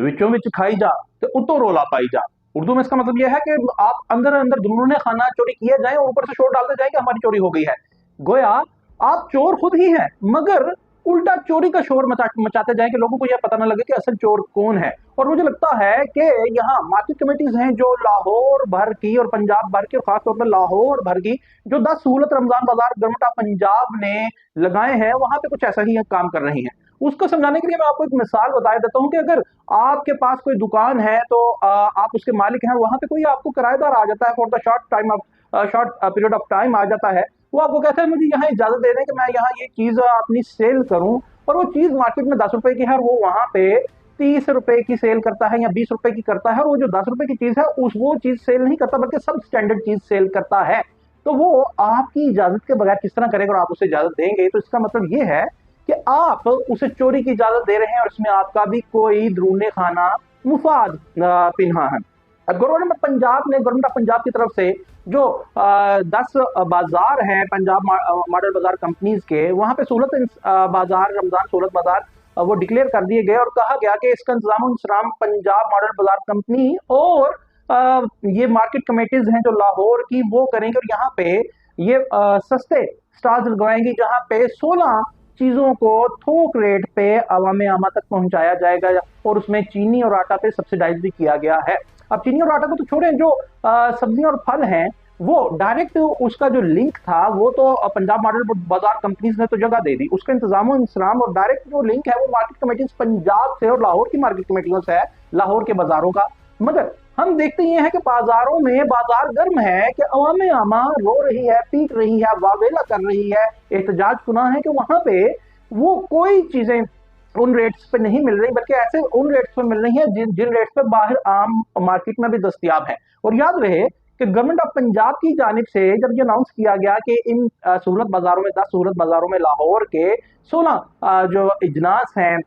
विचों विच खाई जा तो उतो रोला पाई जा। उर्दू में इसका मतलब यह है कि आप अंदर अंदर दुनूने खाना चोरी किए जाए और ऊपर से शोर डालते जाए कि हमारी चोरी हो गई है। गोया आप चोर खुद ही हैं, मगर उल्टा चोरी का शोर मचाते जाए कि लोगों को यह पता ना लगे कि असल चोर कौन है। और मुझे लगता है कि यहाँ मार्केट कमेटीज हैं जो लाहौर भर की और पंजाब भर की और खासतौर पर लाहौर भर की जो 10 सहूलत रमजान बाजार गवर्नमेंट ऑफ पंजाब ने लगाए हैं, वहां पे कुछ ऐसा ही काम कर रही हैं। उसको समझाने के लिए मैं आपको एक मिसाल बता देता हूँ कि अगर आपके पास कोई दुकान है तो आप उसके मालिक हैं, वहां पे कोई आपको किराएदार आ जाता है for the short period of time आ जाता है। वो आपको कहता है मुझे यहाँ इजाजत दे दें कि मैं यहाँ ये चीज अपनी सेल करूं, और वो चीज मार्केट में 10 रुपए की है और वो वहां पे 30 रुपए की सेल करता है या 20 रुपए की करता है, और वो जो 10 रुपए की चीज है उस वो चीज सेल नहीं करता बल्कि सब स्टैंडर्ड चीज सेल करता है। तो वो आपकी इजाजत के बगैर किस तरह करेगा, और आप उसे इजाजत देंगे, तो इसका मतलब ये है कि आप उसे चोरी की इजाजत दे रहे हैं और इसमें आपका भी कोई दरूने खाना मुफाद पिन्हा है। गवर्नमेंट ऑफ पंजाब की तरफ से जो 10 बाजार हैं पंजाब मॉडल बाजार कंपनीज के, वहां पे सहूलत बाजार रमजान सहूलत बाजार वो डिक्लेयर कर दिए गए और कहा गया कि इसका इंतजाम पंजाब मॉडल बाजार कंपनी और ये मार्केट कमेटीज हैं जो लाहौर की वो करेंगे, और यहाँ पे ये सस्ते स्टॉल्स लगवाएंगे जहाँ पे 16 चीजों को थोक रेट पे अवाम आमा तक पहुंचाया जाएगा, और उसमें चीनी और आटा पे सब्सिडाइज भी किया गया है। अब चीनी और आटा को तो छोड़ें, जो सब्जियां और फल हैं वो डायरेक्ट उसका जो लिंक था वो तो पंजाब मॉडल बाजार कंपनीज ने तो जगह दे दी, उसका इंतजाम और डायरेक्ट जो लिंक है वो मार्केट कमेटीज पंजाब से और लाहौर की मार्केट कमेटियों से है, लाहौर के बाजारों का। मगर हम देखते ये हैं कि बाजारों में बाजार गर्म है कि अवाम आमा रो रही है, पीट रही है, वावेला कर रही है, एहतजाज सुना है कि वहां पे वो कोई चीजें उन रेट्स पे नहीं मिल रही, बल्कि ऐसे उन रेट्स पे मिल रही है जिन रेट्स पे बाहर आम मार्केट में भी दस्तयाब है। और याद रहे कि गवर्नमेंट ऑफ पंजाब की जानिब से जब ये अनाउंस किया गया कि इन सहूलत बाजारों में 10 सहूलत बाजारों में लाहौर के 16 जो इजनास हैं,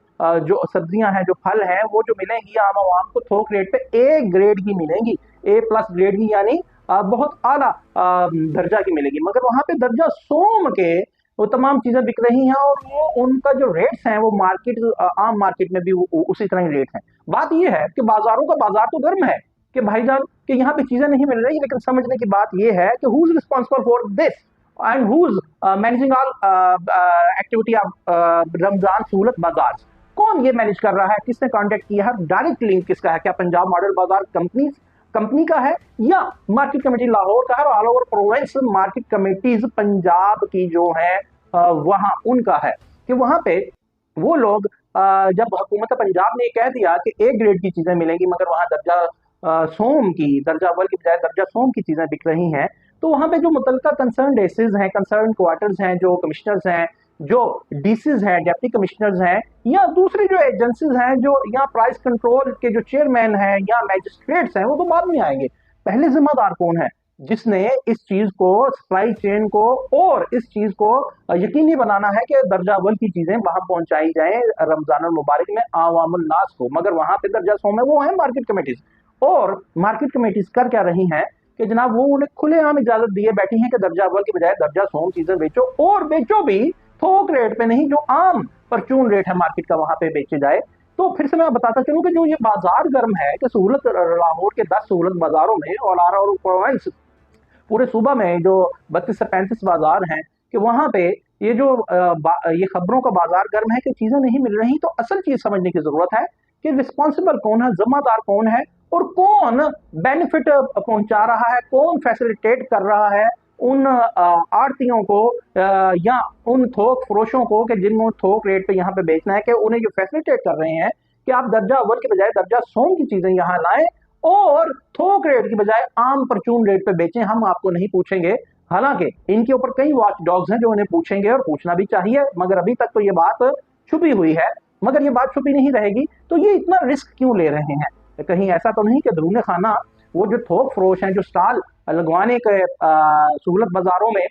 जो सब्जियां हैं, जो फल हैं, वो जो मिलेंगी आम आवाम को थोक रेट पे ए ग्रेड की मिलेंगी, A+ ग्रेड की, यानी बहुत आला दर्जा की मिलेगी। मगर वहां पे दर्जा सोम के वो तमाम चीजें बिक रही हैं और वो उनका जो रेट्स हैं वो आम मार्केट में भी उसी तरह ही रेट हैं। बात ये है कि बाजारों का बाजार तो गर्म है कि भाईजान कि यहाँ पे चीजें नहीं मिल रही, लेकिन समझने की बात ये है कि who is responsible for this and who is managing all activity of Ramzan सहूलत बाजार। कौन ये मैनेज कर रहा है, किसने कॉन्टेक्ट किया है, डायरेक्ट लिंक किसका है, क्या पंजाब मॉडल बाजार कंपनी का है या मार्केट कमेटी लाहौर का है, और all over province market committees Punjab की जो है वहां उनका है। कि वहां पे वो लोग जब हुकूमत पंजाब ने कह दिया कि A ग्रेड की चीजें मिलेंगी मगर वहां दर्जा अव्वल की बजाय दर्जा सोम की चीजें बिक रही हैं, तो वहां पे जो मुतल्लिका कंसर्न एसेस हैं, कंसर्न क्वार्टर्स हैं, जो कमिश्नर्स हैं, जो डीसीज हैं, डिप्टी कमिश्नर्स हैं, या दूसरी जो एजेंसीज हैं, जो यहाँ प्राइस कंट्रोल के जो चेयरमैन हैं या मैजिस्ट्रेट्स हैं, वो तो बाद में आएंगे। पहले जिम्मेदार कौन है जिसने इस चीज को, सप्लाई चेन को और इस चीज को यकीनी बनाना है कि दर्जा अव्वल की चीजें वहां पहुंचाई जाए रमजान मुबारक में आवामुल नास को। मगर वहां पे दर्जा सोम है वो है मार्केट कमेटीज, और मार्केट कमेटीज कर क्या रही हैं कि जनाब वो उन्हें खुलेआम इजाजत दिए बैठी हैं कि दर्जा अव्वल की बजाय दर्जा सोम चीजें बेचो, और बेचो भी थोक रेट पे नहीं, जो आम परचून रेट है मार्केट का वहां पे बेचे जाए। तो फिर से मैं बताता चलूं कि जो ये बाजार गर्म है कि सहूलत लाहौर के 10 सहूलत बाजारों में और प्रोविंस पूरे सूबा में जो 32 से 35 बाजार हैं कि वहां पे ये जो ये खबरों का बाजार गर्म है कि चीजें नहीं मिल रही, तो असल चीज समझने की जरूरत है कि रिस्पॉन्सिबल कौन है, जिम्मेदार कौन है, और कौन बेनिफिट पहुंचा रहा है, कौन फैसिलिटेट कर रहा है उन आड़तियों को या उन थोक फरोशों को कि जिनको थोक रेट पे यहाँ पे बेचना है, कि उन्हें जो फैसिलिटेट कर रहे हैं कि आप दर्जा अव्वल के बजाय दर्जा सोम की चीजें यहाँ लाएं और थोक रेट की बजाय आम परचून रेट पे बेचें, हम आपको नहीं पूछेंगे। हालांकि इनके ऊपर कई वॉच डॉग्स हैं जो उन्हें पूछेंगे और पूछना भी चाहिए, मगर अभी तक तो ये बात छुपी हुई है, मगर ये बात छुपी नहीं रहेगी। तो ये इतना रिस्क क्यों ले रहे हैं? कहीं ऐसा तो नहीं कि दरूने खाना वो जो थोक फरोश हैं, जो स्टॉल लगवाने के सहूलत बाजारों में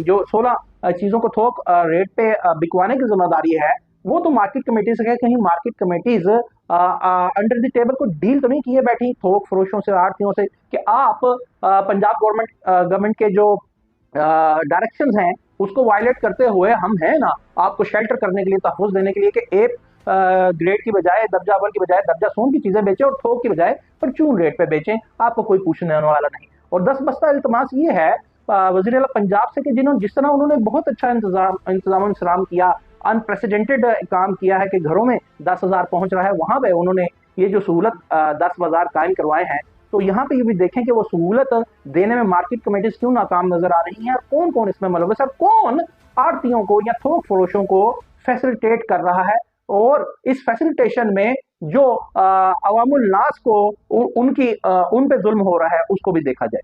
जो 16 चीजों को थोक रेट पे बिकवाने की जिम्मेदारी है वो तो मार्केट कमेटीज है। कहीं market committees under the table को डील तो नहीं किए बैठी थोक फरोशों से, आड़तियों से, कि आप पंजाब गवर्नमेंट के जो डायरेक्शंस हैं उसको वायलेट करते हुए हम हैं ना आपको शेल्टर करने के लिए, तहफ़्फ़ुज़ देने के लिए कि ग्रेड की बजाय, दर्जा अव्वल की बजाय दर्जा सून की चीजें बेचें और थोक की बजाय परचून रेट पे बेचें, आपको कोई पूछने वाला नहीं। और 10 बस्ता इल्तमास ये है वजीर आला पंजाब से कि जिन्होंने जिस तरह उन्होंने बहुत अच्छा इंतजाम किया, अनप्रेसिडेंटेड काम किया है कि घरों में 10,000 पहुंच रहा है, वहां पे उन्होंने ये जो सहूलत 10 बाजार कायम करवाए हैं, तो यहाँ पे ये भी देखें कि वो सहूलत देने में मार्केट कमेटीज क्यों नाकाम नजर आ रही हैं, और कौन कौन इसमें मुलव्वस है, कौन आड़तियों को या थोक फरोशों को फैसिलिटेट कर रहा है, और इस फैसिलिटेशन में जो अवामुल नास को उनकी उन पे जुल्म हो रहा है उसको भी देखा जाए।